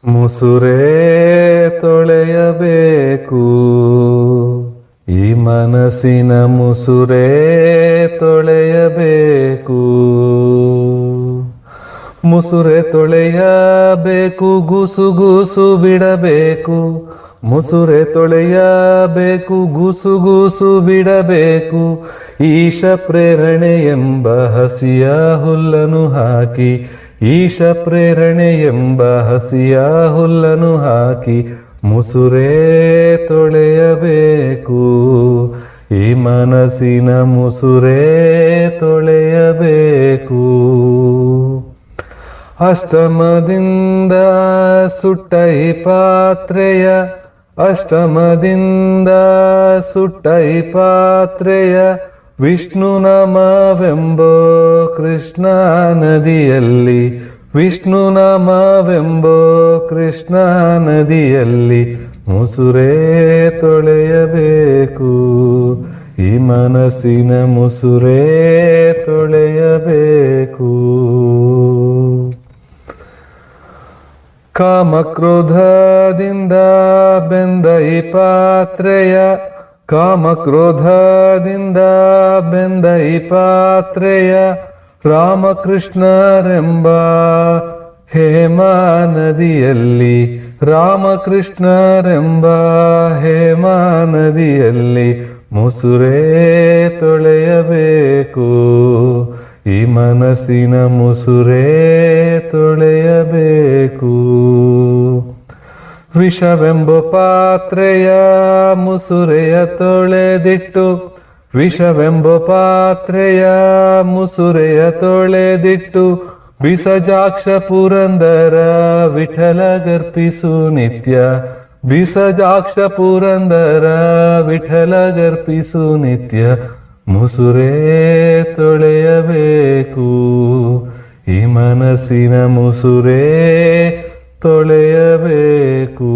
ಮುಸುರೆ ತೊಳೆಯಬೇಕು, ಈ ಮನಸ್ಸಿನ ಮುಸುರೆ ತೊಳೆಯಬೇಕು. ಮುಸುರೆ ತೊಳೆಯಬೇಕು, ಗುಸುಗುಸು ಬಿಡಬೇಕು. ಮುಸುರೆ ತೊಳೆಯಬೇಕು, ಗುಸುಗುಸು ಬಿಡಬೇಕು. ಈಶ ಪ್ರೇರಣೆ ಎಂಬ ಹಸಿಯ ಹುಲ್ಲನು ಹಾಕಿ, ಈಶ ಪ್ರೇರಣೆ ಎಂಬ ಹಸಿಯ ಹುಲ್ಲನು ಹಾಕಿ ಮುಸುರೆ ತೊಳೆಯಬೇಕು, ಈ ಮನಸ್ಸಿನ ಮುಸುರೆ ತೊಳೆಯಬೇಕು. ಅಷ್ಟಮದಿಂದ ಸುಟ್ಟ ಈ ಪಾತ್ರೆಯ, ಅಷ್ಟಮದಿಂದ ಸುಟ್ಟ ಈ ಪಾತ್ರೆಯ ವಿಷ್ಣು ನಾಮವೆಂಬೋ ಕೃಷ್ಣ ನದಿಯಲ್ಲಿ, ವಿಷ್ಣು ನಾಮವೆಂಬೋ ಕೃಷ್ಣ ನದಿಯಲ್ಲಿ ಮುಸುರೆ ತೊಳೆಯಬೇಕು, ಈ ಮನಸ್ಸಿನ ಮುಸುರೆ ತೊಳೆಯಬೇಕು. ಕಾಮಕ್ರೋಧದಿಂದ ಬೆಂದ ಈ ಪಾತ್ರೆಯ, ಕಾಮಕ್ರೋಧದಿಂದ ಬೆಂದ ಈ ಪಾತ್ರೆಯ ರಾಮಕೃಷ್ಣರೆಂಬ ಹೇಮಾ ನದಿಯಲ್ಲಿ, ರಾಮಕೃಷ್ಣರೆಂಬ ಹೇಮಾ ನದಿಯಲ್ಲಿ ಮುಸುರೆ ತೊಳೆಯಬೇಕು, ಈ ಮನಸ್ಸಿನ ಮುಸುರೆ ತೊಳೆಯಬೇಕು. ವಿಷವೆಂಬ ಪಾತ್ರೆಯ ಮುಸುರೆಯ ತೊಳೆದಿಟ್ಟು, ವಿಷವೆಂಬ ಪಾತ್ರೆಯ ಮುಸುರೆಯ ತೊಳೆದಿಟ್ಟು ಬಿಸಜಾಕ್ಷ ಪುರಂದರ ವಿಠಲ ಗರ್ಪಿಸು ನಿತ್ಯ, ಬಿಸಜಾಕ್ಷ ಪುರಂದರ ವಿಠಲ ಗರ್ಪಿಸು ನಿತ್ಯ ಮುಸುರೆ ತೊಳೆಯಬೇಕು, ಈ ಮನಸ್ಸಿನ ಮುಸುರೆ ತೊಳೆಯಬೇಕು.